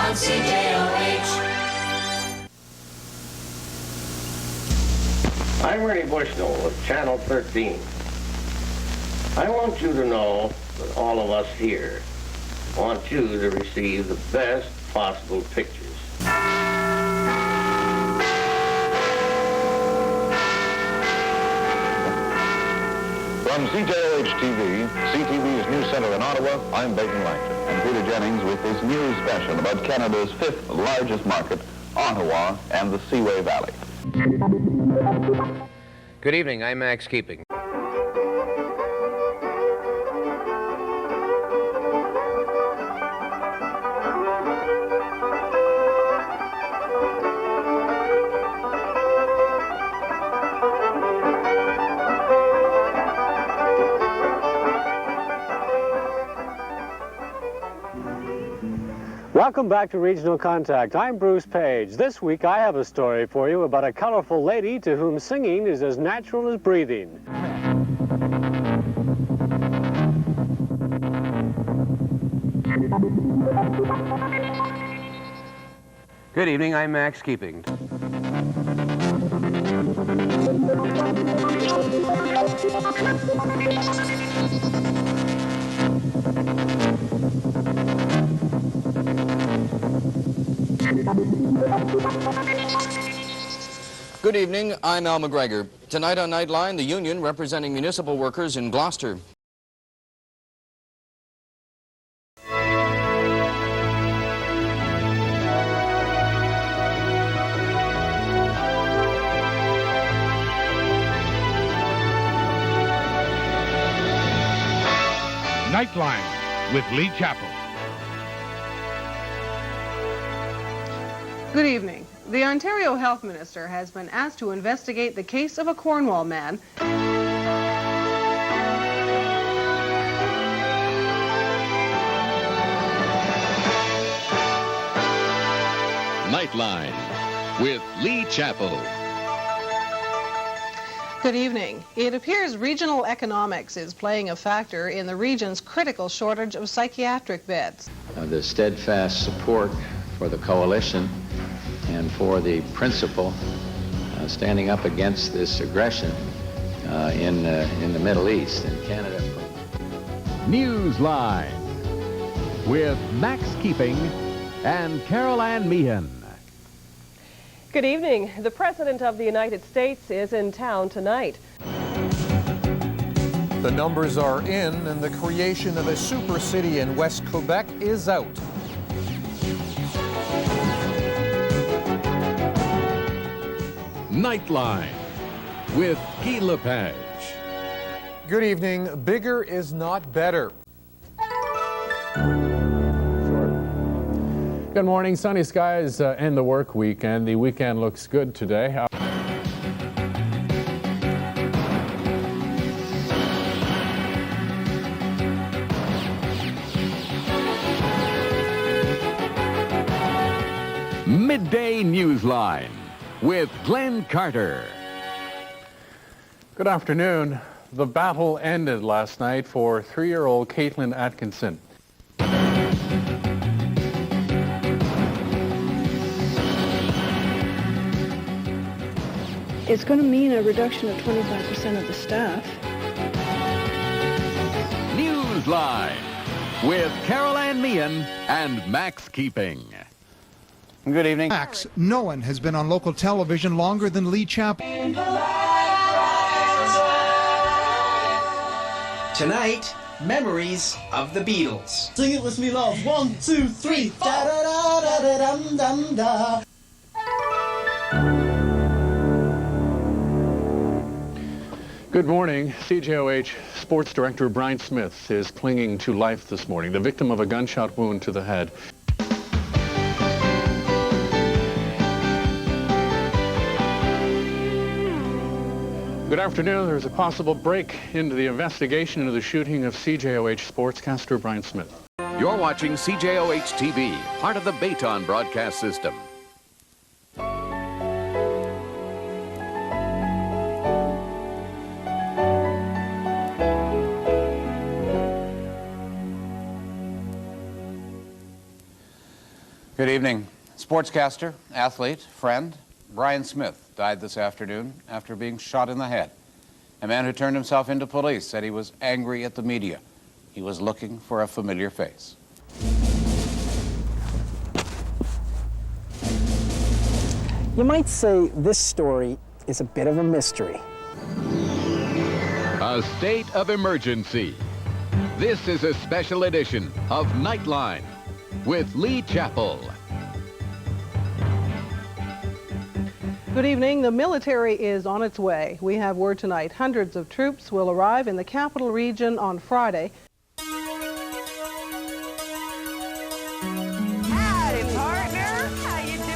on CJOH. I'm Ernie Bushnell with Channel 13. I want you to know that all of us here want you to receive the best possible pictures. From CJOH-TV, CTV's News Center in Ottawa, I'm Baton Langton. And Peter Jennings with this news special about Canada's 5th largest market, Ottawa and the Seaway Valley. Good evening, I'm Max Keeping. Welcome back to Regional Contact. I'm Bruce Page. This week I have a story for you about a colorful lady to whom singing is as natural as breathing. Good evening, I'm Max Keeping. Good evening, I'm Al McGregor. Tonight on Nightline, the union representing municipal workers in Gloucester. Nightline with Lee Chappell. Good evening. The Ontario Health Minister has been asked to investigate the case of a Cornwall man. Nightline with Lee Chappell. Good evening. It appears regional economics is playing a factor in the region's critical shortage of psychiatric beds. The steadfast support for the coalition and for the principle standing up against this aggression in the Middle East and Canada. Newsline with Max Keeping and Carol Ann Meehan. Good evening. The President of the United States is in town tonight. The numbers are in, and the creation of a super city in West Quebec is out. Nightline with Guy Lepage. Good evening. Bigger is not better. Good morning. Sunny skies end the work week, and the weekend looks good today. Midday Newsline with Glenn Carter. Good afternoon. The battle ended last night for 3-year-old Caitlin Atkinson. It's going to mean a reduction of 25% of the staff. Newsline with Carol Ann Meehan and Max Keeping. Good evening. Max, no one has been on local television longer than Lee Chappell. Tonight, memories of the Beatles. Sing it with me, love. 1, 2, 3. Da da da da da dum dum da. Good morning. CJOH Sports Director Brian Smith is clinging to life this morning, the victim of a gunshot wound to the head. Good afternoon. There's a possible break into the investigation into the shooting of CJOH sportscaster Brian Smith. You're watching CJOH-TV, part of the Bayton broadcast system. Good evening. Sportscaster, athlete, friend, Brian Smith died this afternoon after being shot in the head. A man who turned himself into police said he was angry at the media. He was looking for a familiar face. You might say this story is a bit of a mystery. A state of emergency. This is a special edition of Nightline with Lee Chappell. Good evening. The military is on its way. We have word tonight. Hundreds of troops will arrive in the capital region on Friday. Howdy, partner. How you doing?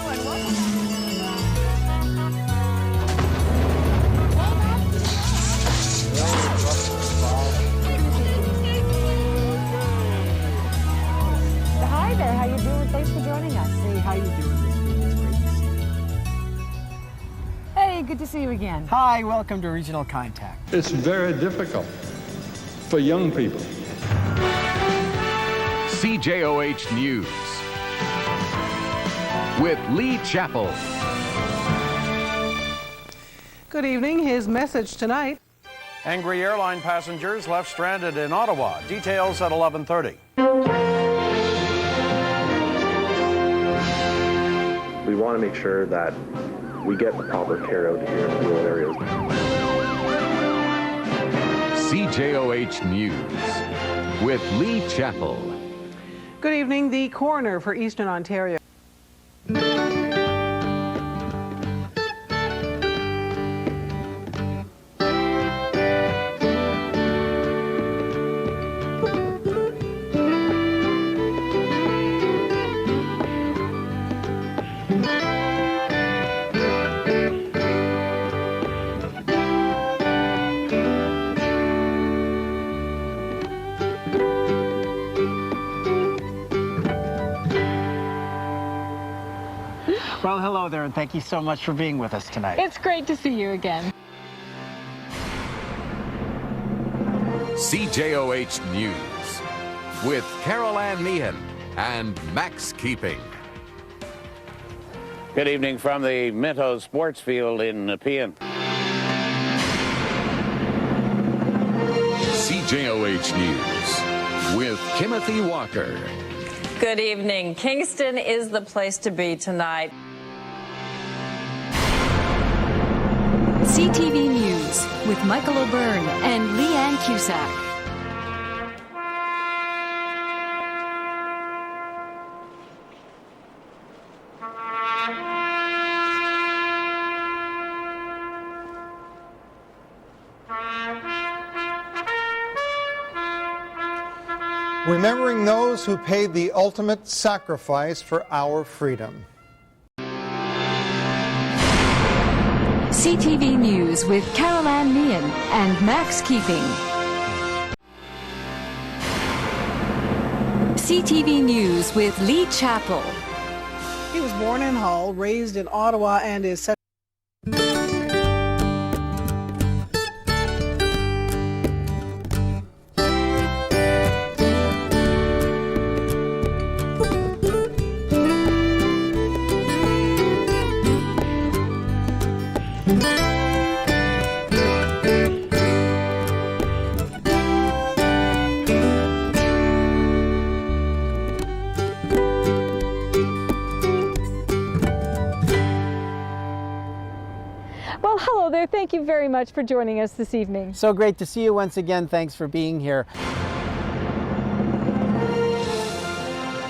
Hi there. How you doing? Thanks for joining us. Hey, how you doing this week? It's great to see you. Hey, good to see you again. Hi, welcome to Regional Contact. It's very difficult for young people. CJOH News with Lee Chappell. Good evening. His message tonight. Angry airline passengers left stranded in Ottawa. Details at 11:30. We want to make sure that we get the proper care out here in rural areas. CJOH News with Lee Chappell. Good evening. The coroner for Eastern Ontario. Well, hello there, and thank you so much for being with us tonight. It's great to see you again. CJOH News with Carol Ann Meehan and Max Keeping. Good evening from the Minto Sports Field in Nepean. CJOH News with Timothy Walker. Good evening. Kingston is the place to be tonight. CTV News with Michael O'Byrne and Leanne Cusack. Remembering those who paid the ultimate sacrifice for our freedom. CTV News with Carol Ann Meehan and Max Keeping. CTV News with Lee Chappell. He was born in Hull, raised in Ottawa, and is set. Well, hello there. Thank you very much for joining us this evening. So great to see you once again. Thanks for being here.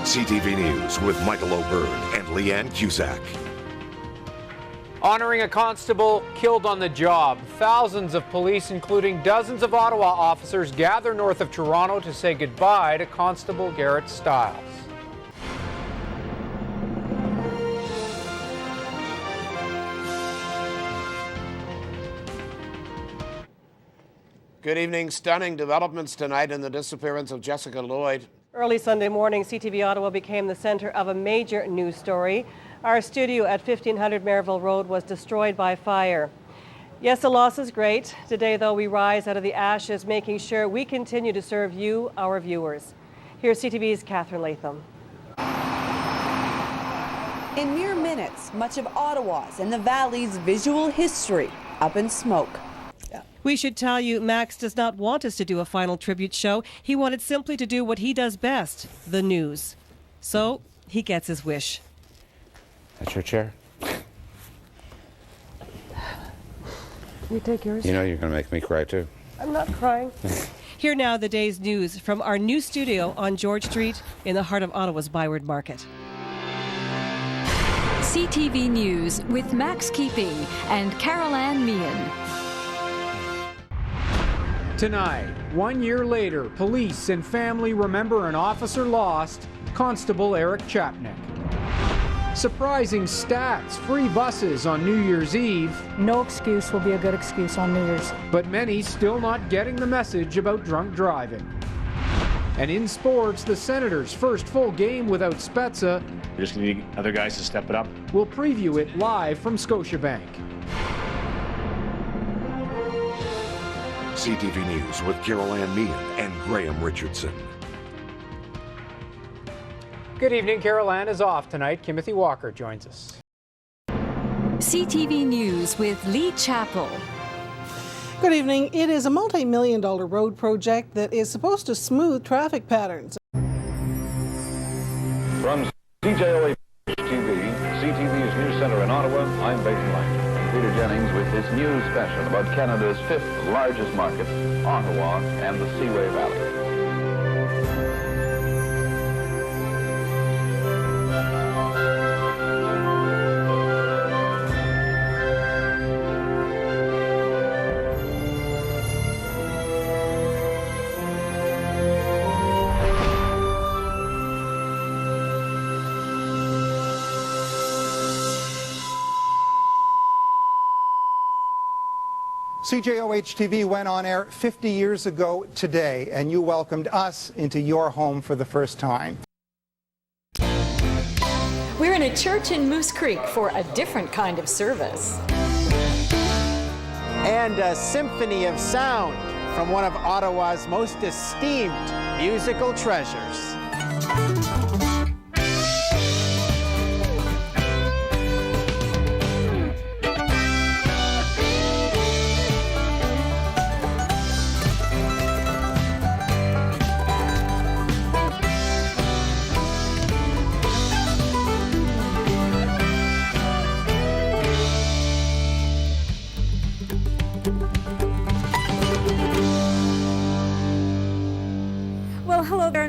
CTV News with Michael O'Byrne and Leanne Cusack. Honoring a constable killed on the job. Thousands of police, including dozens of Ottawa officers, gather north of Toronto to say goodbye to Constable Garrett Stiles. Good evening. Stunning developments tonight in the disappearance of Jessica Lloyd. Early Sunday morning, CTV Ottawa became the center of a major news story. Our studio at 1500 Merivale Road was destroyed by fire. Yes, the loss is great. Today, though, we rise out of the ashes, making sure we continue to serve you, our viewers. Here's CTV's Catherine Latham. In mere minutes, much of Ottawa's and the Valley's visual history up in smoke. We should tell you, Max does not want us to do a final tribute show. He wanted simply to do what he does best, the news. So he gets his wish. That's your chair? You take yours. You know you're going to make me cry, too. I'm not crying. Here now, the day's news from our new studio on George Street in the heart of Ottawa's Byward Market. CTV News with Max Keeping and Carol Ann Meehan. Tonight, 1 year later, police and family remember an officer lost, Constable Eric Chapnick. Surprising stats, free buses on New Year's Eve. No excuse will be a good excuse on New Year's. But many still not getting the message about drunk driving. And in sports, the Senators' first full game without Spezza. We're just going to need other guys to step it up. We'll preview it live from Scotiabank. CTV News with Carol Ann Meehan and Graham Richardson. Good evening. Carol Ann is off tonight. Timothy Walker joins us. CTV News with Lee Chappell. Good evening. It is a multi-million-dollar road project that is supposed to smooth traffic patterns. From CJOH-TV, CTV's News Centre in Ottawa, I'm Baden Light. Peter Jennings with his news special about Canada's fifth largest market, Ottawa and the Seaway Valley. CJOH-TV went on air 50 years ago today, and you welcomed us into your home for the first time. We're in a church in Moose Creek for a different kind of service. And a symphony of sound from one of Ottawa's most esteemed musical treasures.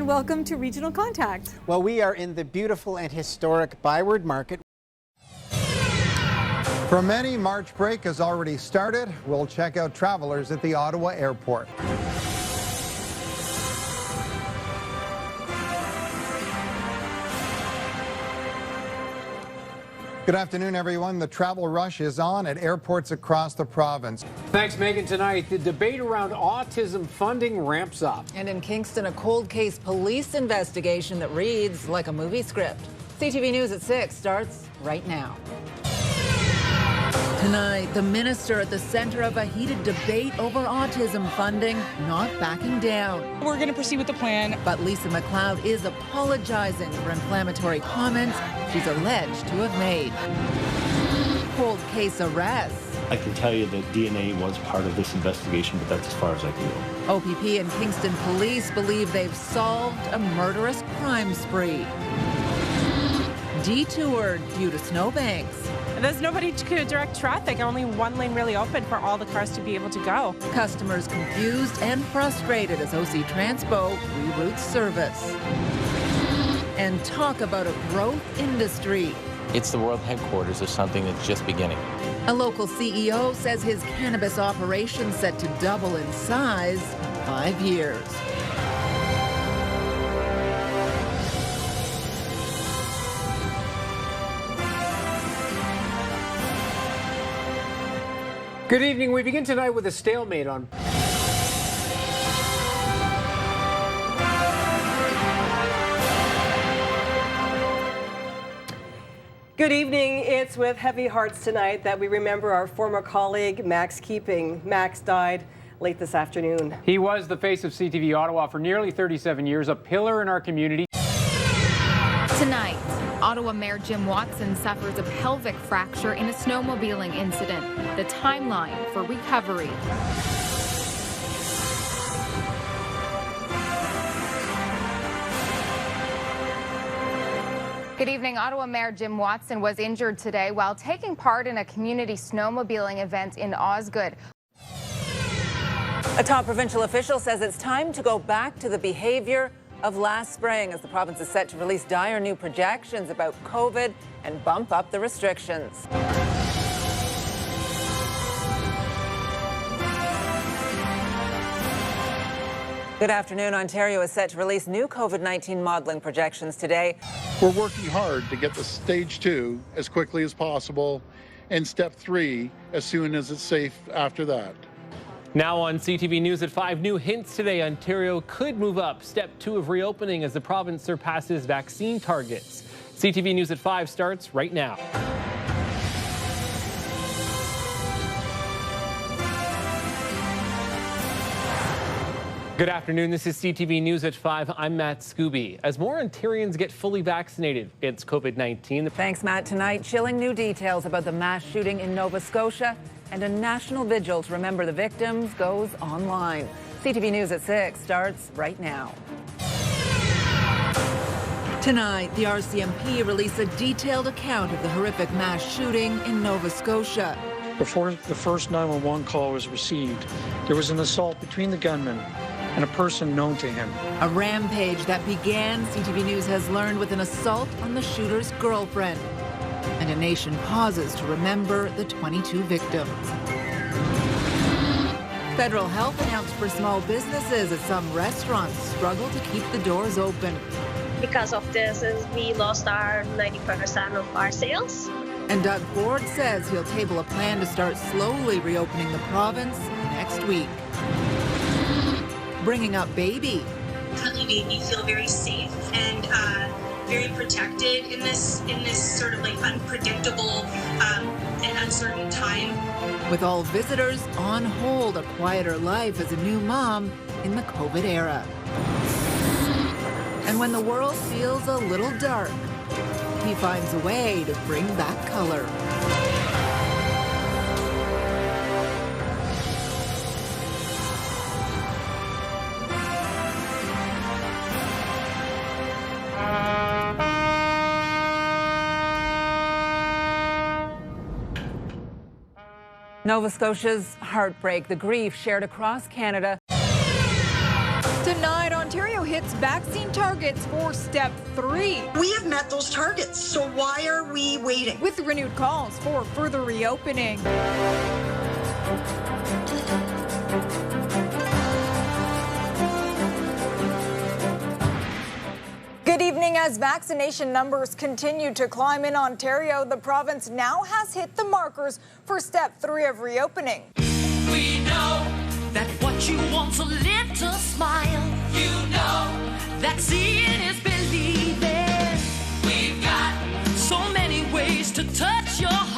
Welcome to Regional Contact. Well, we are in the beautiful and historic Byward Market. For many, March break has already started. We'll check out travelers at the Ottawa airport. Good afternoon, everyone. The travel rush is on at airports across the province. Thanks, Megan. Tonight, the debate around autism funding ramps up. And in Kingston, a cold case police investigation that reads like a movie script. CTV News at 6 starts right now. Tonight, the minister at the center of a heated debate over autism funding, not backing down. We're going to proceed with the plan. But Lisa MacLeod is apologizing for inflammatory comments she's alleged to have made. Cold case arrests. I can tell you that DNA was part of this investigation, but that's as far as I can go. OPP and Kingston police believe they've solved a murderous crime spree. Detoured due to snowbanks. There's nobody to direct traffic, only one lane really open for all the cars to be able to go. Customers confused and frustrated as OC Transpo reroutes service. And talk about a growth industry. It's the world headquarters of something that's just beginning. A local CEO says his cannabis operation set to double in size in 5 years. Good evening. We begin tonight with a stalemate on... Good evening. It's with heavy hearts tonight that we remember our former colleague, Max Keeping. Max died late this afternoon. He was the face of CTV Ottawa for nearly 37 years, a pillar in our community. Tonight, Ottawa Mayor Jim Watson suffers a pelvic fracture in a snowmobiling incident. The timeline for recovery. Good evening. Ottawa Mayor Jim Watson was injured today while taking part in a community snowmobiling event in Osgood. A top provincial official says it's time to go back to the behavior of last spring as the province is set to release dire new projections about COVID and bump up the restrictions. Good afternoon. Ontario is set to release new COVID-19 modelling projections today. We're working hard to get the stage 2 as quickly as possible and step 3 as soon as it's safe after that. Now on CTV News at 5, new hints today. Ontario could move up step 2 of reopening as the province surpasses vaccine targets. CTV News at 5 starts right now. Good afternoon. This is CTV News at 5. I'm Matt Scooby. As more Ontarians get fully vaccinated against COVID-19. Thanks, Matt. Tonight, chilling new details about the mass shooting in Nova Scotia and a national vigil to remember the victims goes online. CTV News at 6 starts right now. Tonight, the RCMP released a detailed account of the horrific mass shooting in Nova Scotia. Before the first 911 call was received, there was an assault between the gunman and a person known to him. A rampage that began, CTV News has learned, with an assault on the shooter's girlfriend. And a nation pauses to remember the 22 victims. Federal help announced for small businesses as some restaurants struggle to keep the doors open. Because of this, we lost our 90% of our sales. And Doug Ford says he'll table a plan to start slowly reopening the province next week. Bringing up baby. Currently made me feel very safe and very protected in this sort of like unpredictable and uncertain time. With all visitors on hold, a quieter life as a new mom in the COVID era. And when the world feels a little dark, he finds a way to bring back color. Nova Scotia's heartbreak, the grief shared across Canada. Tonight, Ontario hits vaccine targets for step 3. We have met those targets, so why are we waiting? With renewed calls for further reopening. Good evening. As vaccination numbers continue to climb in Ontario, the province now has hit the markers for step 3 of reopening. We know that what you want to live to smile. You know that seeing is believing. We've got so many ways to touch your heart.